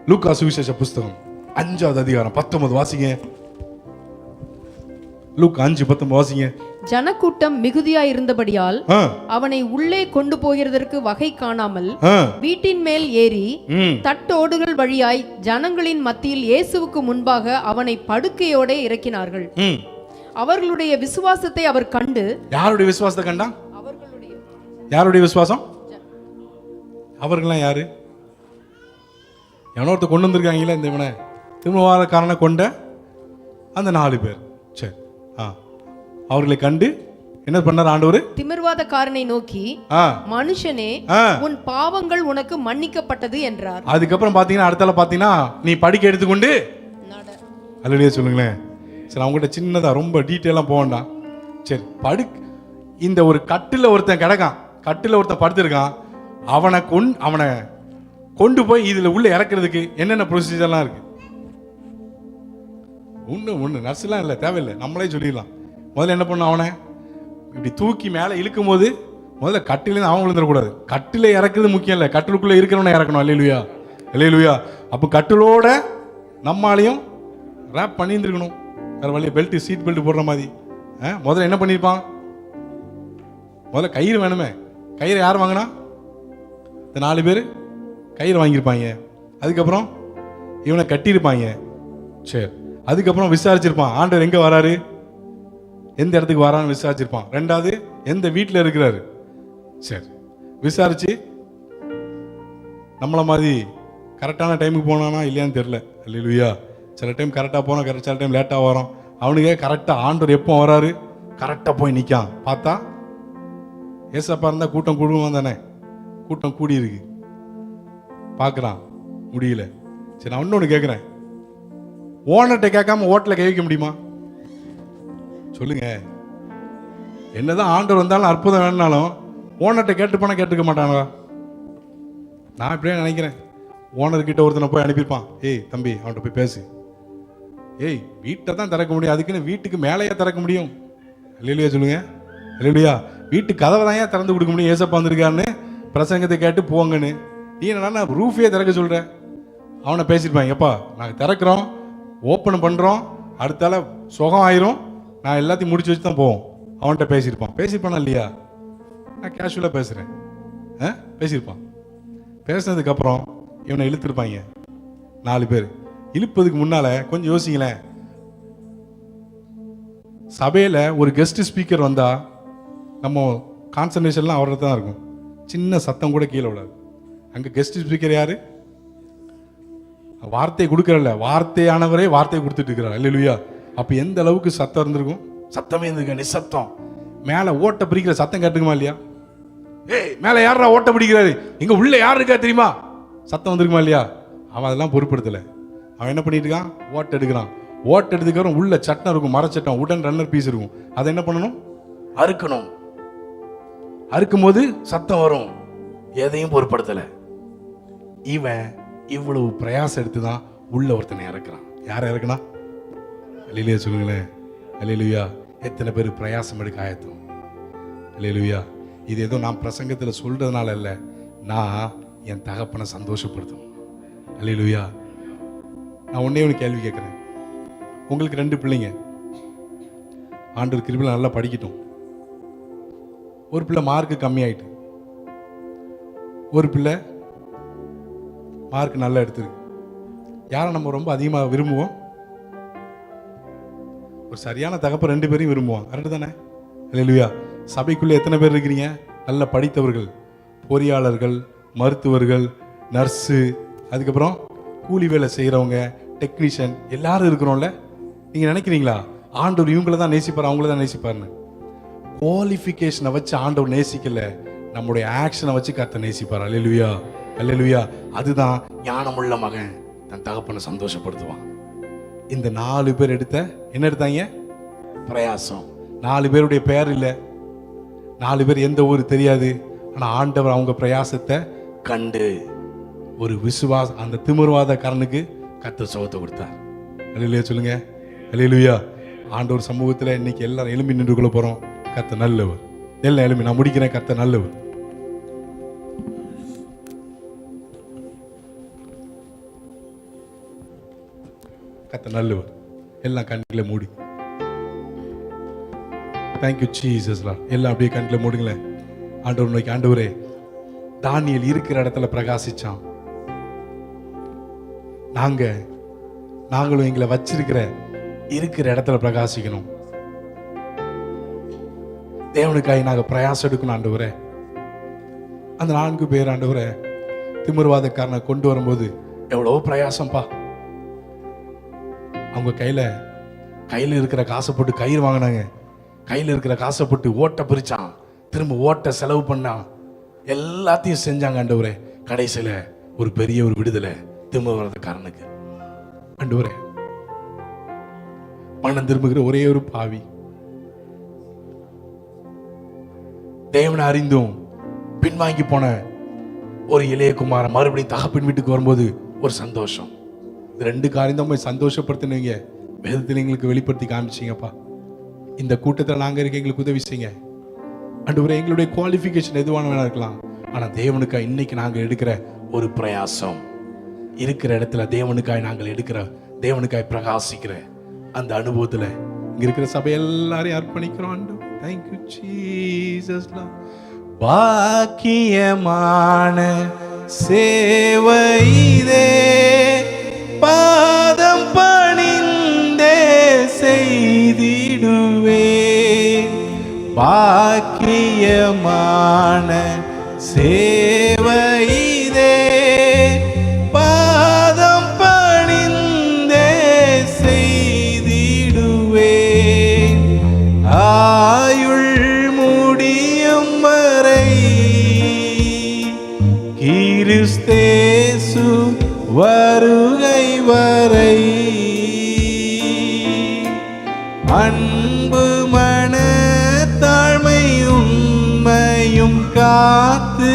லூக்கா சுவிசேஷ புஸ்தகம் 5வது அதிகாரம் 19 வாசிங்க. லூக்கா 5:19 வாசிங்க. ஜனக்கூட்டம் மிகுதியா இருந்தபடியால் அவனை உள்ளே கொண்டு போகிறதற்கு வகை காணாமல் வீட்டின் மேல் ஏறி தட்டோடுகள் வழியாய் ஜனங்களின் மத்தியில் இயேசுவுக்கு முன்பாக அவனை படுக்கையோட இறக்கினார்கள். அவர்களுடைய விசுவாசத்தை அவர் கண்டு. யாருடைய விசுவாசத்தை கண்டா? அவர்களுடைய. யாருடைய விசுவாசம்? அவர்கள்லாம் யாரு? எவனோ ஒருத்தர் கொண்டு வந்திருக்காங்களே இந்த இவனை திருமணக்காரனை கொண்ட அந்த 4 பேர். சரி, அவர்களை கண்டு என்ன பண்ணார் ஆண்டவர்? திமிர்வாதக்காரனை நோக்கி, மனுஷனே உன் பாவங்கள் உனக்கு மன்னிக்கப்பட்டது என்றார். அதுக்கப்புறம் பாத்தீங்கன்னா அடுத்தால பாத்தீங்கன்னா நீ படிக்க எடுத்துக்கொண்டு அல்லேலூயா சொல்லுங்களேன். சரி, அவங்ககிட்ட சின்னதா ரொம்ப டீட்டெயிலா போக வேண்டாம். சரி, இந்த ஒரு கட்டில ஒருத்தன் கிடக்கான், கட்டில ஒருத்தன் படுத்திருக்கான். அவனை கொண்டு போய் இதுல உள்ள இறக்குறதுக்கு என்னென்ன ப்ரொசீஜர்லாம் இருக்கு? ஒண்ணு நர்ஸ்லாம் இல்லை, தேவையில்லை, நம்மளே சொல்லிடலாம். முதல்ல என்ன பண்ண, அவனை இப்படி தூக்கி மேலே இழுக்கும் போது முதல்ல கட்டிலேருந்து அவன் விழுந்துடக்கூடாது. கட்டில இறக்குறது முக்கியம் இல்லை, கட்டிலுக்குள்ள இருக்கிறவனை இறக்கணும். அல்லேலூயா, அல்லேலூயா. அப்போ கட்டிலோட நம்மாலையும் ரேப் பண்ணியிருந்துருக்கணும். வேற வழியை பெல்ட், சீட் பெல்ட் போடுற மாதிரி. முதல்ல என்ன பண்ணியிருப்பான்? முதல்ல கயிறு வேணுமே. கயிறு யார் வாங்கினா? இந்த 4 பேர் கயிறு வாங்கியிருப்பாங்க. அதுக்கப்புறம் இவனை கட்டியிருப்பாங்க. சரி, அதுக்கப்புறம் விசாரிச்சிருப்பான், ஆண்டவர் எங்க வராரு, எந்த இடத்துக்கு வரான்னு விசாரிச்சிருப்பான். 2வது எந்த வீட்டில் இருக்கிறாரு. சரி, விசாரிச்சு நம்மள மாதிரி கரெக்டான டைமுக்கு போனானா இல்லையான்னு தெரியல. அல்லேலூயா. சில டைம் கரெக்டாக போனோம், சில டைம் லேட்டாக வரோம். அவனுக்கே கரெக்டாக ஆண்டவர் எப்போ வராரு கரெக்டாக போய் நிற்கான். பார்த்தா ஏசப்பா இருந்தால் கூட்டம் கூடுவான் தானே, கூட்டம் கூடி இருக்கு, பார்க்குறான், முடியல. சரி, நான் இன்னொன்று கேட்குறேன், ஓனர்கிட்ட கேட்காம ஓட்டில் கை வைக்க முடியுமா? சொல்லுங்க. என்னதான் ஆண்டவர் வந்தாலும் அற்புதம் வேணுனாலும் ஓனர்கிட்ட கேட்டு போனால் கேட்டுக்க மாட்டாங்களா? நான் இப்படியே நினைக்கிறேன். ஓனர்கிட்ட ஒருத்தனை போய் அனுப்பியிருப்பான், ஏய் தம்பி அவன்கிட்ட போய் பேசு. ஏய் வீட்டை தான் திறக்க முடியும், அதுக்குன்னு வீட்டுக்கு மேலேயே திறக்க முடியும்? அல்லேலூயா சொல்லுங்க, அல்லேலூயா. வீட்டு கதவை தான் ஏன் திறந்து கொடுக்க முடியும்? ஏசப்பா வந்திருக்கான்னு பிரசங்கத்தை கேட்டு போங்கன்னு. நீ என்னன்னா ரூஃபே திறக்க சொல்ற? அவனை பேசியிருப்பாங்க, எப்பா நாங்கள் திறக்கிறோம், ஓப்பன் பண்ணுறோம், அடுத்தால சுகம் ஆயிரும், நான் எல்லாத்தையும் முடிச்சு வச்சு தான் போவோம். அவன்கிட்ட பேசியிருப்பானா இல்லையா? நான் கேஷுவலாக பேசுகிறேன், பேசியிருப்பான். பேசுனதுக்கப்புறம் இவனை இழுத்துருப்பாங்க 4 பேர். இழுப்பதுக்கு முன்னால் கொஞ்சம் யோசிங்களேன். சபையில் ஒரு கெஸ்ட் ஸ்பீக்கர் வந்தால் நம்ம கான்சன்ட்ரேஷன்லாம் அவர்கிட்ட தான் இருக்கும். சின்ன சத்தம் கூட கீழே விடாது. அங்கே கெஸ்ட் ஸ்பீக்கர் யார்? வார்த்தை கொடுக்கறல, வார்த்தையானவரே வார்த்தையை கொடுத்துட்டு இருக்கிறார். அல்லேலூயா. அப்போ எந்த அளவுக்கு சத்தம் இருந்திருக்கும்? சத்தமே இருந்திருக்க, நிசத்தம். மேலே ஓட்டை பிடிக்கிற சத்தம் கேட்டுக்குமா இல்லையா? ஏய் மேலே யாரா ஓட்ட பிடிக்கிறாரு, இங்கே உள்ள யார் இருக்கா தெரியுமா? சத்தம் வந்திருக்குமா இல்லையா? அவன் அதெல்லாம் பொறுப்படுத்தலை. அவன் என்ன பண்ணிட்டு இருக்கான்? ஓட்டை எடுக்கிறான். ஓட்டை எடுத்துக்கிறோம், உள்ள சட்டம் இருக்கும், மரச்சட்டம், உடன் ரன்னர் பீஸ் இருக்கும். அதை என்ன பண்ணணும்? அறுக்கணும். அறுக்கும் போது சத்தம் வரும், எதையும் பொருட்படுத்தலை. இவன் இவ்வளவு பிரயாசம் எடுத்து தான் உள்ள ஒருத்தனை இறக்குறான். யாரை இறக்குனா? அல்லேலூயா சொல்லுங்களேன், அல்லேலூயா. எத்தனை பேர் பிரயாசம் எடுக்க ஆயத்தம்? அல்லேலூயா. இது ஏதோ நான் பிரசங்கத்தில் சொல்றதுனால இல்லை, நான் என் தகப்பனை சந்தோஷப்படுத்தணும். அல்லேலூயா. நான் ஒன்னே ஒன்று கேள்வி கேட்குறேன். உங்களுக்கு 2 பிள்ளைங்க, ஆண்டவர் கிருபையில நல்லா படிக்கட்டும். ஒரு பிள்ளை மார்க்கு கம்மியாயிட்டு, ஒரு பிள்ளை மார்க் நல்லா எடுத்துருக்கு. யாரை நம்ம ரொம்ப அதிகமாக விரும்புவோம்? ஒரு சரியான தகப்ப 2 பேரையும் விரும்புவோம். கரெக்டு தானே? அல்லேலூயா. சபைக்குள்ளே எத்தனை பேர் இருக்கிறீங்க? நல்ல படித்தவர்கள், பொறியாளர்கள், மருத்துவர்கள், நர்ஸு, அதுக்கப்புறம் கூலி வேலை செய்கிறவங்க, டெக்னீஷியன், எல்லாரும் இருக்கிறோம்ல. நீங்கள் நினைக்கிறீங்களா ஆண்டவர் இவங்கள தான் நேசிப்பார், அவங்கள தான் நேசிப்பார்னு? குவாலிஃபிகேஷனை வச்சு ஆண்டவர் நேசிக்கல, நம்முடைய ஆக்ஷனை வச்சு கர்த்தர் நேசிப்பார். அல்லேலூயா, அல்லேலூயா. அதுதான் ஞானமுள்ள மகன் தன் தகப்பனை சந்தோஷப்படுத்துவான். இந்த 4 பேர் என்ன எடுத்தாங்க? பிரயாசம். 4 பேருடைய பெயர் இல்லை, 4 பேர் எந்த ஊர் தெரியாது. ஆனால் ஆண்டவர் அவங்க பிரயாசத்தை கண்டு ஒரு அந்த திமிர்வாதக்காரனுக்கு கர்த்தர் சுகத்தை கொடுத்தார். அல்லேலூயா சொல்லுங்க, அல்லேலூயா. ஆண்டவர் சமூகத்தில் இன்னைக்கு எல்லாரும் எழும்பி நின்று கொள்ள போறோம். கர்த்தர் நல்லவர். எல்லாம் எழும்பி, நான் முடிக்கிறேன். கர்த்தர் நல்லவர். கர்த்தர் நல்லவர். எல்லாம் கண்களை மூடி. Thank you Jesus. எல்லாம் அப்படியே கண்களை மூடுங்களேன். ஆண்டவர் நோக்கி, ஆண்டவரே, தானியேல் இருக்கிற இடத்துல பிரகாசிச்சான். நாங்களும் எங்களை வச்சிருக்கிற இருக்கிற இடத்துல பிரகாசிக்கணும். தேவனுக்காக நாங்கள் பிரயாசம் எடுக்கணும். ஆண்டவரே, அந்த 4 பேர் ஆண்டவரே திமிர்வாதக்காரனை கொண்டு வரும்போது எவ்வளோ பிரயாசம்பா. அவங்க கையில் இருக்கிற காசை போட்டு கயிறு வாங்கினாங்க. கையில் இருக்கிற காசை போட்டு ஓட்டை பிரிச்சான், திரும்ப ஓட்டை செலவு பண்ணான், எல்லாத்தையும் செஞ்சாங்க. ஆண்டவரே, கடைசியில் ஒரு பெரிய ஒரு விடுதலை திமிர்வாதக்காரனுக்கு. ஆண்டவரே, பணம் திரும்புகிற ஒரே ஒரு பாவி, தேவனை அறிந்தும் பின்வாங்கி போன ஒரு இளைய குமாரன் மறுபடியும் தகப்பின் வீட்டுக்கு வரும்போது ஒரு சந்தோஷம். 2 காரியம் தான் போய் சந்தோஷப்படுத்தினீங்க. வேதத்தில் எங்களுக்கு வெளிப்படுத்தி காமிச்சிங்கப்பா. இந்த கூட்டத்தில் நாங்கள் இருக்க எங்களுக்கு உதவி செய்யுங்க. ஆண்டவரே, எங்களுடைய குவாலிஃபிகேஷன் எதுவான வேணா இருக்கலாம், ஆனால் தேவனுக்காக இன்னைக்கு நாங்கள் எடுக்கிற ஒரு பிரயாசம், இருக்கிற இடத்துல தேவனுக்காய் நாங்கள் எடுக்கிற, தேவனுக்காய் பிரகாசிக்கிற அந்த அனுபவத்தில் இங்க இருக்கிற சபை எல்லாரையும் அர்ப்பணிக்கிறோம். Thank you Jesus. பாக்கியமான சேவைதே பாதம் பணிந்தே செய்திடுவே. பாக்கியமான சேவைதே பாதம் பணிந்தே செய்திடுவே. ஆயுள் முடியும் வரை கிறிஸ்தேசு வருகை வரை அன்பு மன தாழ்மை உண்மையும் காத்து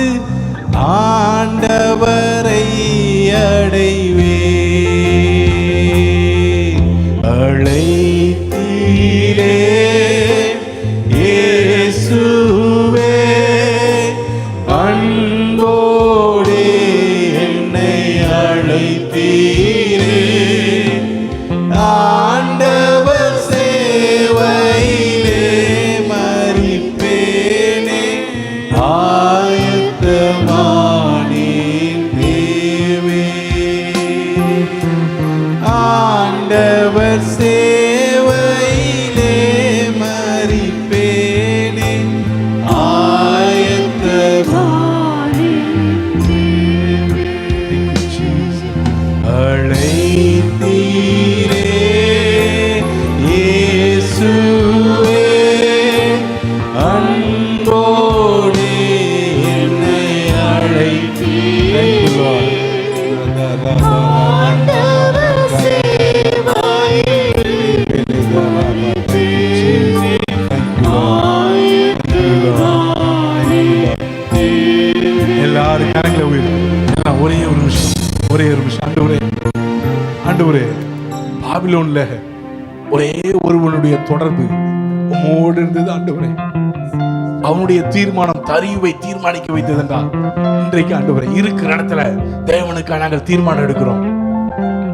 ஆண்டவரை அடைவே அழைத்தீரே இயேசுவே அன்போடே என்னை அழைத்தீரே ஆண்டவர் சேவையிலே மரிப்பேனே ஆயத்தமானேன் தேவே ஆண்டவர் சேவையிலே மரிப்பேனே அழைத்தீரே இயேசுவே அன்போடே என்னை அழைத்தீரே எல்லாரும் கரங்களை உயர்த்து. எல்லாம் ஒரே ஒரு நிமிஷம் ஆண்டவரே பாபிலோன்ல ஒரே ஒருவனுடைய தொடர்பு உம்மோடு இருந்தது ஆண்டவரே. அவனுடைய தீர்மானம் தரிவை தீர்மானிக்க வைத்தது என்றால் இன்றைக்கு ஆண்டவரே இருக்கிற இடத்துல தேவனுக்காக நாங்கள் தீர்மானம் எடுக்கிறோம்.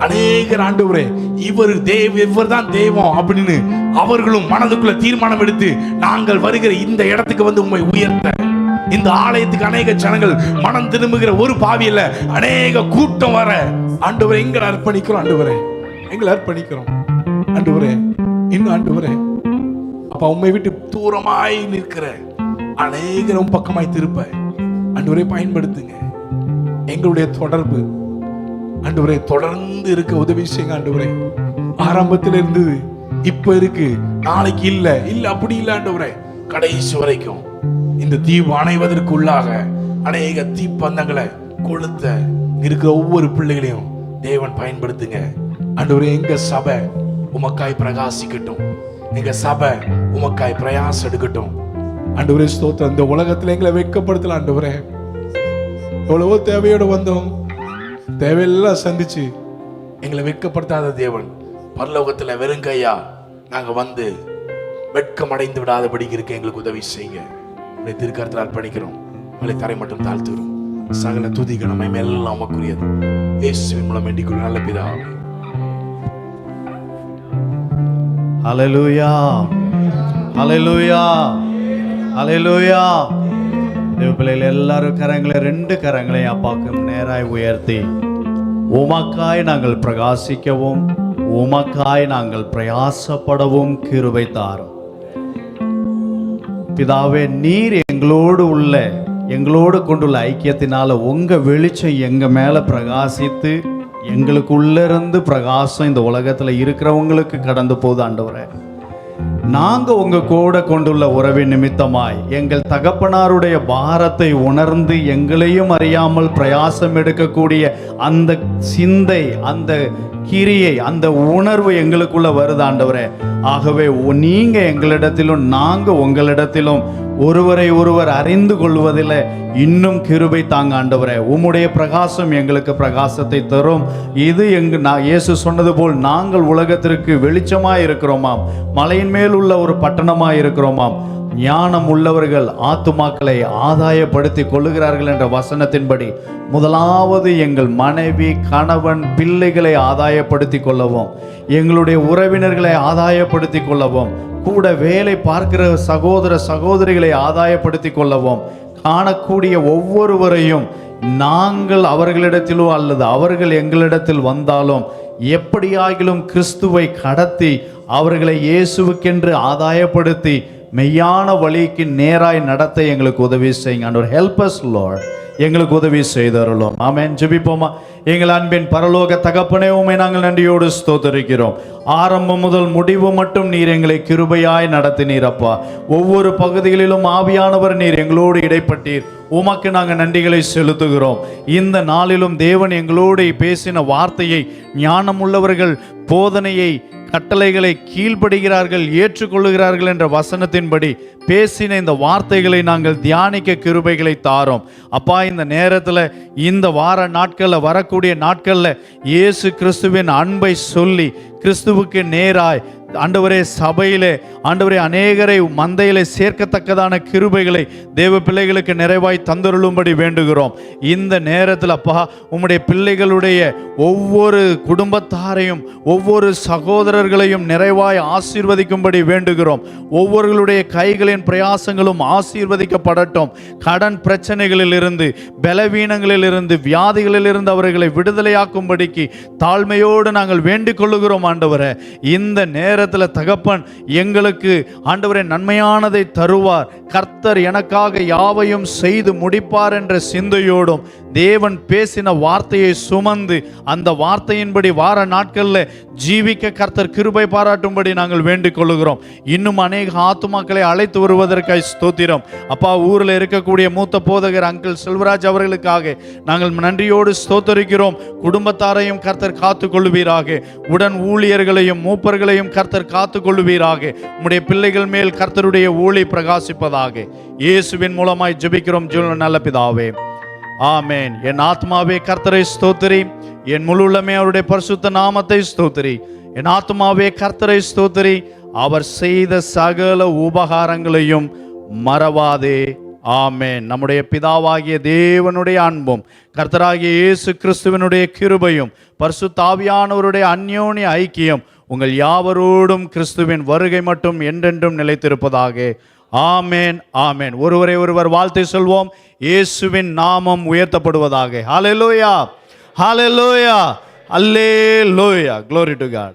அநேகர் ஆண்டவரே இவர் தான் தெய்வம் அப்படின்னு அவர்களும் மனதுக்குள்ள தீர்மானம் எடுத்து நாங்கள் வருகிற இந்த இடத்துக்கு வந்து உண்மை உயர்த்த இந்த ஆலயத்துக்கு அநேக ஜனங்கள் மனம் திரும்புகிற ஒரு பாவியில அநேக கூட்டம் வர ஆண்டவரே எங்களை அர்ப்பணிக்கிறோம். ஆண்டவரே எங்களை அர்ப்பணிக்கிறோம். ஆண்டவரே இன்னும் ஆண்டவரே அப்ப உண்மை விட்டு தூரமாய் நிற்கிற அநேகரும் பக்கமாய் திருப்ப ஆண்டவரே பயன்படுத்துங்க. எங்களுடைய தொடர்பு ஆண்டவரே தொடர்ந்து இருக்க உதவி செய்யுங்க. ஆண்டவரே ஆரம்பத்தில் இருந்தது இப்ப இருக்கு, நாளைக்கு இல்ல அப்படி இல்ல ஆண்டவரே, கடைசி வரைக்கும் இந்த தீவு அணைவதற்கு உள்ளாக அநேக தீப்பந்தங்களை கொளுத்த இருக்கிற ஒவ்வொரு பிள்ளைகளையும் தேவன் பயன்படுத்துங்க. ஆண்டவரே எங்க சபை உமக்காய் பிரகாசிக்கட்டும், எங்க சபை உமக்காய் பிரயாசம் எடுக்கட்டும். ஆண்டவரே ஸ்தோத்திரம். இந்த உலகத்துல எங்களை வெட்கப்படுத்தல ஆண்டவரே, எவ்வளவோ தேவையோட வந்தோம், தேவையெல்லாம் சந்திச்சு எங்களை வெட்கப்படுத்தாத தேவன் பரலோகத்துல வெறுங்கையா நாங்க வந்து வெட்கம் அடைந்து விடாதபடிக்கு இருக்க எங்களுக்கு உதவி செய்யுங்க. உங்களை திருக்கரத்தில் அர்ப்பணிக்கிறோம். உங்களை தரை மட்டும் தாழ்த்துகிறோம். சகல துதிகள் நம்ம எல்லாம் உமக்குரியது. இயேசுவின் மூலம் வேண்டிக் நல்ல பிதாவே. ஹல்லேலூயா ஹல்லேலூயா ஹல்லேலூயா. தேவ பிள்ளைகள் எல்லாரும் கரங்களை, ரெண்டு கரங்களையும் அப்பாக்கும் நேராய் உயர்த்தி உமக்காய் நாங்கள் பிரகாசிக்கவும் உமக்காய் நாங்கள் பிரயாசப்படவும் கிருபை தாரும். பிதாவே, நீர் எங்களோடு கொண்டுள்ள ஐக்கியத்தினால உங்க வெளிச்சம் எங்க மேல பிரகாசித்து எங்களுக்குள்ள இருந்து பிரகாசம் இந்த உலகத்துல இருக்கிறவங்களுக்கு கடந்து போகுது ஆண்டவரே. நாங்க உங்க கூட கொண்டுள்ள உறவின் நிமித்தமாய் எங்கள் தகப்பனாருடைய பாரத்தை உணர்ந்து எங்களையும் அறியாமல் பிரயாசம் எடுக்கக்கூடிய அந்த சிந்தை, அந்த கிரியை, அந்த உணர்வு எங்களுக்குள்ள வருது ஆண்டவரே. ஆகவே நீங்க எங்களிடத்திலும் நாங்க உங்களிடத்திலும் ஒருவரை ஒருவர் அறிந்து கொள்வதில் இன்னும் கிருபை தாங்க ஆண்டவரே. உம்முடைய பிரகாசம் எங்களுக்கு பிரகாசத்தை தரும். இது இயேசு சொன்னது போல் நாங்கள் உலகத்திற்கு வெளிச்சமாய் இருக்கிறோமாம், மலையின் மேல் உள்ள ஒரு பட்டணமாய் இருக்கிறோமாம். ஞானம் உள்ளவர்கள் ஆத்துமாக்களை ஆதாயப்படுத்தி கொள்ளுகிறார்கள் என்ற வசனத்தின்படி முதலாவது எங்கள் மனைவி, கணவன், பிள்ளைகளை ஆதாயப்படுத்தி கொள்ளவும், எங்களுடைய உறவினர்களை ஆதாயப்படுத்தி கொள்ளவும், கூட வேலை பார்க்கிற சகோதர சகோதரிகளை ஆதாயப்படுத்தி கொள்ளவும், காணக்கூடிய ஒவ்வொருவரையும் நாங்கள் அவர்களிடத்திலோ அல்லது அவர்கள் எங்களிடத்தில் வந்தாலும் எப்படியாகிலும் கிறிஸ்துவை கடத்தி அவர்களை இயேசுவுக்கென்று ஆதாயப்படுத்தி மெய்யான வழிக்கு நேராய் நடத்த எங்களுக்கு உதவி செய்யுங்க ஆண்டவர். ஹெல்ப் அஸ் லார்ட், எங்களுக்கு உதவி செய்தருளும். ஆமென். ஜெபிப்போமா. எங்கள் அன்பின் பரலோக தகப்பனே, உம்மை நாங்கள் நன்றியோடு ஸ்தோத்திரிக்கிறோம். ஆரம்பம் முதல் முடிவு மட்டும் நீர் எங்களை கிருபையாய் நடத்தினீரப்பா. ஒவ்வொரு பகுதிகளிலும் ஆவியானவர் நீர் எங்களோடு இடைப்பட்டீர். உமக்கு நாங்கள் நன்றிகளை செலுத்துகிறோம். இந்த நாளிலும் தேவன் எங்களோடு பேசின வார்த்தையை, ஞானமுள்ளவர்கள் போதனையை, கட்டளைகளை கீழ்ப்படுகிறார்கள், ஏற்றுக்கொள்ளுகிறார்கள் என்ற வசனத்தின்படி பேசின இந்த வார்த்தைகளை நாங்கள் தியானிக்க கிருபைகளை தாரோம் அப்பா. இந்த நேரத்தில் இந்த வார நாட்களில் வரக்கூடிய நாட்களில் இயேசு கிறிஸ்துவின் அன்பை சொல்லி கிறிஸ்துவுக்கு நேராய் ஆண்டவரே சபையிலே ஆண்டவரே அநேகரை மந்தையிலே சேர்க்கத்தக்கதான கிருபைகளை தேவ பிள்ளைகளுக்கு நிறைவாய் தந்தருளும்படி வேண்டுகிறோம். இந்த நேரத்தில் அப்பா உம்முடைய பிள்ளைகளுடைய ஒவ்வொரு குடும்பத்தாரையும் ஒவ்வொரு சகோதரர்களையும் நிறைவாய் ஆசீர்வதிக்கும்படி வேண்டுகிறோம். ஒவ்வொருவருடைய கைகளின் பிரயாசங்களும் ஆசீர்வதிக்கப்படட்டும். கடன் பிரச்சனைகளில் இருந்து பலவீனங்களில் இருந்து வியாதிகளில் இருந்து அவர்களை விடுதலையாக்கும்படிக்கு தாழ்மையோடு நாங்கள் வேண்டிக் கொள்ளுகிறோம் ஆண்டவரே. இந்த நேரத்தில் தகப்பன் எங்களுக்கு ஆண்டவரே நன்மையானதை தருவார், கர்த்தர் எனக்காக யாவையும் செய்து முடிப்பார் என்ற சிந்தையோடும் தேவன் பேசின வார்த்தையை சுமந்து அந்த வார்த்தையின்படி வார நாட்களில் ஜீவிக்க கர்த்தர் கிருபை பாராட்டும்படி நாங்கள் வேண்டிக் கொள்ளுகிறோம். இன்னும் அநேக ஆத்துமாக்களை அழைத்து வருவதற்காய் ஸ்தோத்திரம் அப்பா. ஊரில் இருக்கக்கூடிய மூத்த போதகர் அங்கிள் செல்வராஜ் அவர்களுக்காக நாங்கள் நன்றியோடு ஸ்தோத்தரிக்கிறோம். குடும்பத்தாரையும் கர்த்தர் காத்து கொள்ளுவீராக. உடன் ஊழியர்களையும் மூப்பர்களையும் கர்த்தர் காத்து கொள்ளுவீராக. உம்முடைய பிள்ளைகள் மேல் கர்த்தருடைய ஒளி பிரகாசிப்பதாக இயேசுவின் மூலமாய் ஜெபிக்கிறோம் நல்ல பிதாவே, ஆமென். என் ஆத்மாவே கர்த்தரை ஸ்தோத்திரி, என் முழு உள்ளமே அவருடைய பரிசுத்த நாமத்தை ஸ்தோத்திரி. என் ஆத்மாவே கர்த்தரை ஸ்தோத்திரி, அவர் செய்த சகல உபகாரங்களையும் மறவாதே. ஆமென். நம்முடைய பிதாவாகிய தேவனுடைய அன்பும் கர்த்தராகிய இயேசு கிறிஸ்துவினுடைய கிருபையும் பரிசுத்த ஆவியானவருடைய அந்யோன்ய ஐக்கியம் உங்கள் யாவரோடும் கிறிஸ்துவின் வருகை மட்டும் என்றென்றும் நிலைத்திருப்பதாக. ஆமென், ஆமென். ஒருவரை ஒருவர் வாழ்த்தை சொல்வோம். இயேசுவின் நாமம் உயர்த்தப்படுவதாக. ஹல்லேலூயா, ஹல்லேலூயா, ஹல்லேலூயா. Glory to God.